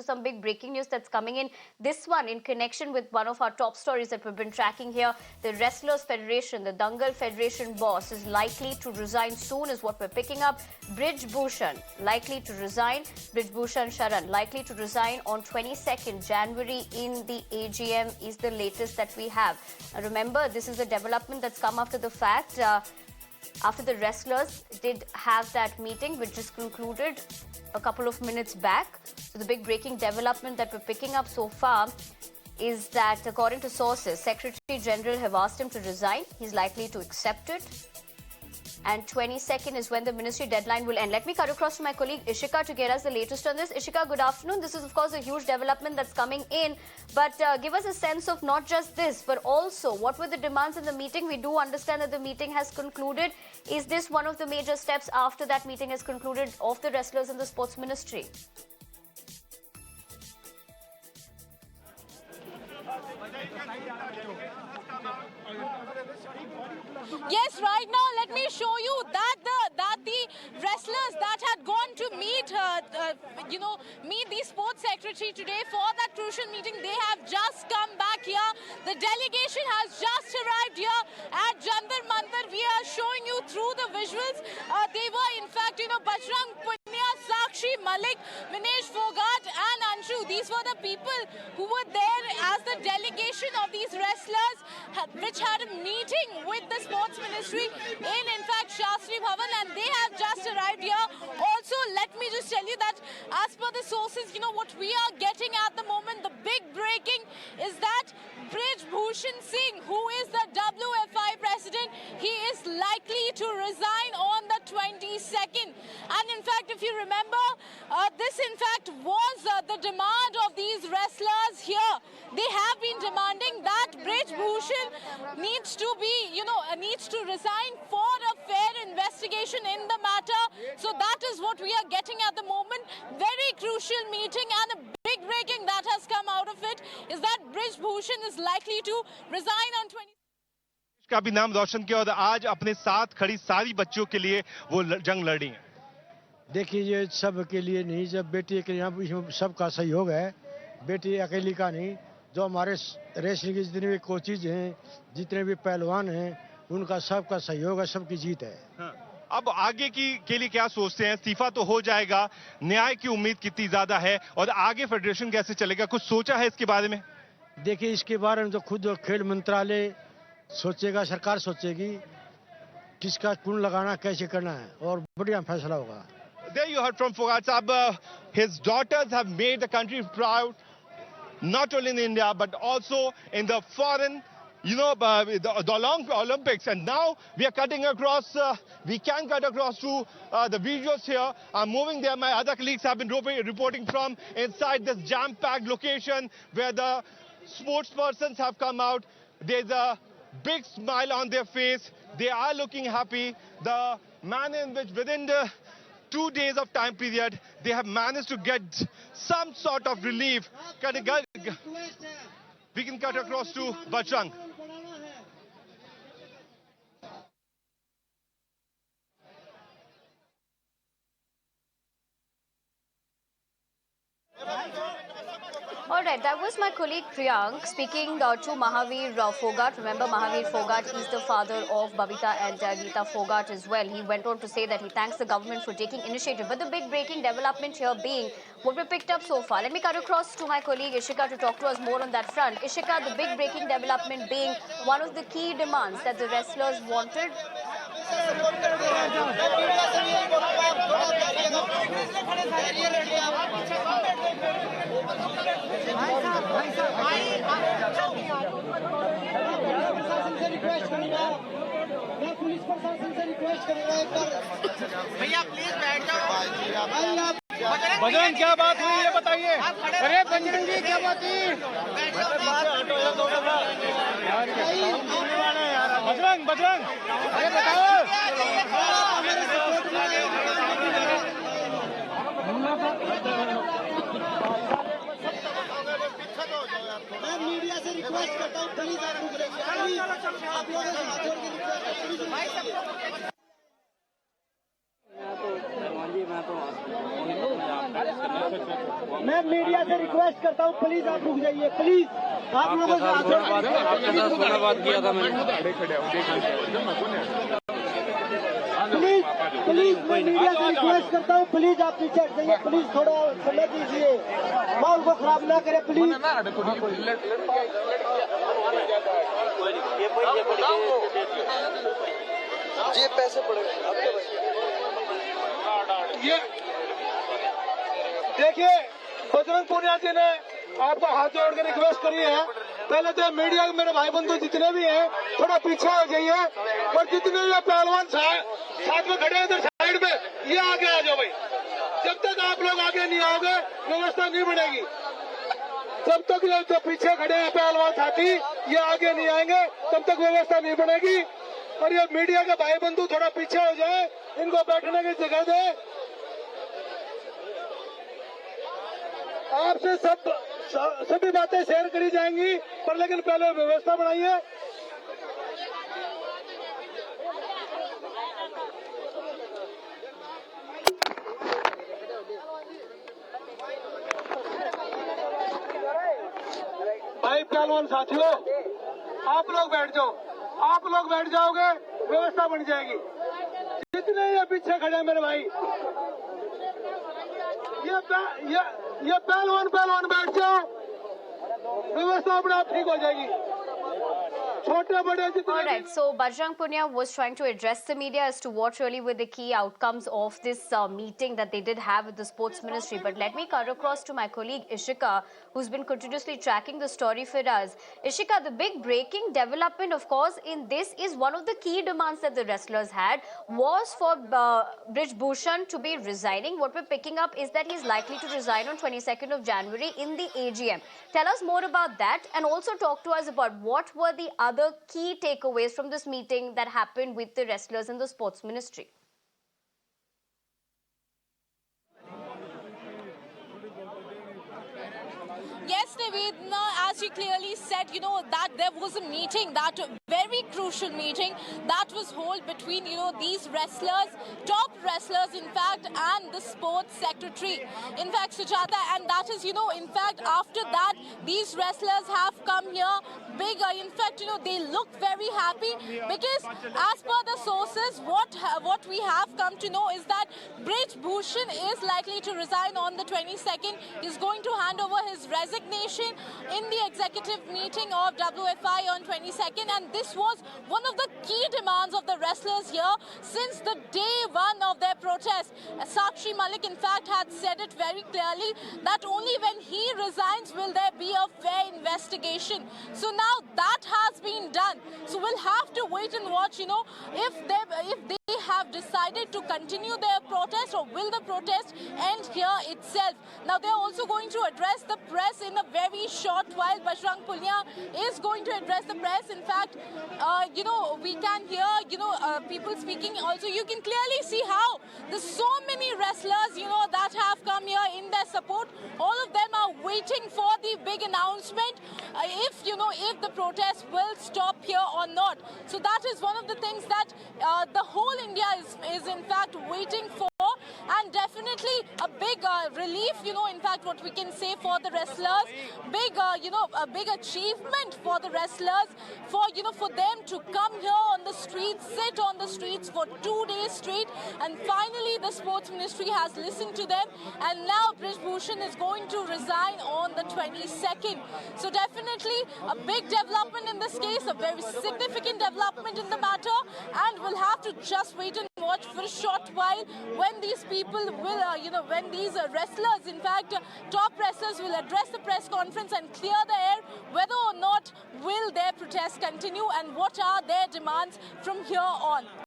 some big breaking news that's coming in. This one in connection with one of our top stories that we've been tracking here. The Wrestlers Federation, the Dangal Federation boss, is likely to resign soon is what we're picking up. Brij Bhushan likely to resign. Brij Bhushan Sharan likely to resign on 22nd January in the AGM is the latest that we have. Now remember, this is a development that's come after the fact. After the wrestlers did have that meeting, which just concluded a couple of minutes back. So the big breaking development that we're picking up so far is that, according to sources, Secretary General have asked him to resign. He's likely to accept it. And 22nd is when the ministry deadline will end. Let me cut across to my colleague Ishika to get us the latest on this. Ishika, good afternoon. This is, of course, a huge development that's coming in. But give us a sense of not just this, but also what were the demands in the meeting? We do understand that the meeting has concluded. Is this one of the major steps after that meeting has concluded of the wrestlers and the sports ministry? Yes, right now let me show you that the wrestlers that had gone to meet meet the sports secretary today for that crucial meeting, they have just come back here. The delegation has just arrived here at Jantar Mantar. We are showing you through the visuals. They were in fact, Bajrang Punya, Sakshi Malik, Vinesh Fogart and Anshu. These were the people who were there as the delegation of these wrestlers, which had a meeting with the sports ministry in fact Shastri Bhavan, and they have just arrived here. Also, let me just tell you that as per the sources, what we are getting at the moment, the big breaking is that Brij Bhushan Singh, who is the WFI president, he is likely to resign on the 22nd. And in fact, if you remember, this in fact was the demand of these wrestlers here. They have been demanding that Brij Bhushan needs to be, needs to resign for a fair investigation in the matter. So that is what we are getting at the moment. Very crucial meeting, and a big breaking that has come out of it is that Brij Bhushan is likely to resign on 20. का भी नाम रोशन किया और आज अपने साथ खड़ी सारी बच्चों के लिए वो जंग लड़ी है। देखिए, ये सब के लिए नहीं, जब बेटी के यहाँ सबका सहयोग है, बेटी अकेली का नहीं। जो हमारे रेसलिंग के जितने भी कोचेज हैं, जितने भी पहलवान हैं, उनका सबका सहयोग है, सबकी जीत है। अब आगे के लिए क्या सोचते हैं? इस्तीफा तो हो जाएगा, न्याय की उम्मीद कितनी ज्यादा है और आगे फेडरेशन कैसे चलेगा, कुछ सोचा है इसके बारे में? देखिए, इसके बारे में तो खुद खेल मंत्रालय सोचेगा, सरकार सोचेगी किसका कौन लगाना, कैसे करना है, और बढ़िया फैसला होगा। There you heard from Fogart Sahab. His daughters have made the country proud, not only in India but also in the foreign, the Olympics. And now we are cutting across. We can cut across to the visuals here. I'm moving there. My other colleagues have been reporting from inside this jam-packed location where the sports persons have come out. There's a big smile on their face. They are looking happy. The manner in which within the 2 days of time period, they have managed to get some sort of relief. We can cut across to Bajrang. All right, that was my colleague Priyank speaking to Mahavir Fogart. Remember, Mahavir Fogart is the father of Babita and Geeta Fogart as well. He went on to say that he thanks the government for taking initiative. But the big breaking development here being what we picked up so far. Let me cut across to my colleague Ishika to talk to us more on that front. Ishika, the big breaking development being one of the key demands that the wrestlers wanted. भैया please बैठ जाओ। बजरंग, क्या बात हुई ये बताइए। अरे बजरंग जी, क्या बात हुई? बजरंग, अरे बताओ। मैं मीडिया से रिक्वेस्ट करता हूँ, प्लीज आप लोगों से हाथ जोड़ के रिक्वेस्ट। मैं मीडिया से से रिक्वेस्ट करता हूँ प्लीज आप रुक जाइए प्लीज आप लोगों से हाथ जोड़ के बात किया था मैंने प्लीज प्लीज मैं मीडिया से रिक्वेस्ट करता हूँ प्लीज आप पीछे हट जाइए प्लीज थोड़ा समय दीजिए माहौल को खराब ना करें प्लीज ये पैसे पड़े ये देखिए बजरंग पुनिया जी ने आपको हाथ जोड़ के रिक्वेस्ट करी है पहले तो मीडिया के मेरे भाई बंधु जितने भी हैं थोड़ा पीछे हो जाइए और जितने भी पहलवान साथ में खड़े हैं इधर साइड में ये आगे आ जाओ भाई जब तक आप लोग आगे नहीं आओगे व्यवस्था नहीं बनेगी जब तक ये जो पीछे खड़े हैं पहलवान साथी ये आगे नहीं आएंगे तब तक व्यवस्था नहीं बनेगी और ये मीडिया के भाई बंधु थोड़ा पीछे हो जाए इनको बैठने की जगह दे आपसे सभी बातें शेयर करी जाएंगी पर लेकिन पहले व्यवस्था बनाइए भाई पहलवान साथियों आप लोग बैठ जाओ आप लोग बैठ जाओगे व्यवस्था बन जाएगी जितने ये पीछे खड़े हैं मेरे भाई ये पहलवान बैठ जाओ व्यवस्था अपने आप ठीक हो जाएगी All right, so Bajrang Punia was trying to address the media as to what really were the key outcomes of this meeting that they did have with the sports ministry. But let me cut across to my colleague Ishika, who's been continuously tracking the story for us. Ishika, the big breaking development, of course, in this is one of the key demands that the wrestlers had was for Brij Bhushan to be resigning. What we're picking up is that he's likely to resign on 22nd of January in the AGM. Tell us more about that and also talk to us about what were the other key takeaways from this meeting that happened with the wrestlers and the sports ministry. Yes, Nivedna, as you clearly said, that there was a meeting, that very crucial meeting that was held between, these wrestlers, top wrestlers, in fact, and the sports secretary. In fact, Sujata, and that is, in fact, after that, these wrestlers have come here bigger. In fact, they look very happy because as per the sources, what we have come to know is that Brij Bhushan is likely to resign on the 22nd. He's going to hand over his resignation in the executive meeting of WFI on 22nd, and this was one of the key demands of the wrestlers here since the day one of their protest. Sakshi Malik, in fact, had said it very clearly that only when he resigns will there be a fair investigation. So now that has been done. So we'll have to wait and watch, if they have decided to continue their protest or will the protest end here itself. Now they're also going to address the press in a very short while. Bajrang Punia is going to address the press. In fact, we can hear, people speaking. Also, you can clearly see how there's so many wrestlers, that have come here in their support. All of them are waiting for the big announcement if the protest will stop here or not. So that is one of the things that the whole India is in fact waiting for. And definitely a big relief, in fact, what we can say for the wrestlers, a big achievement for the wrestlers, for them to come here on the streets, sit on the streets for 2 days straight, and finally the sports ministry has listened to them, and now Brij Bhushan is going to resign on the 22nd. So definitely a big development in this case, a very significant development in the matter, and we'll have to just wait and watch for a short while when these people will, when these wrestlers, in fact, top wrestlers will address the press conference and clear the air whether or not will their protest continue and what are their demands from here on.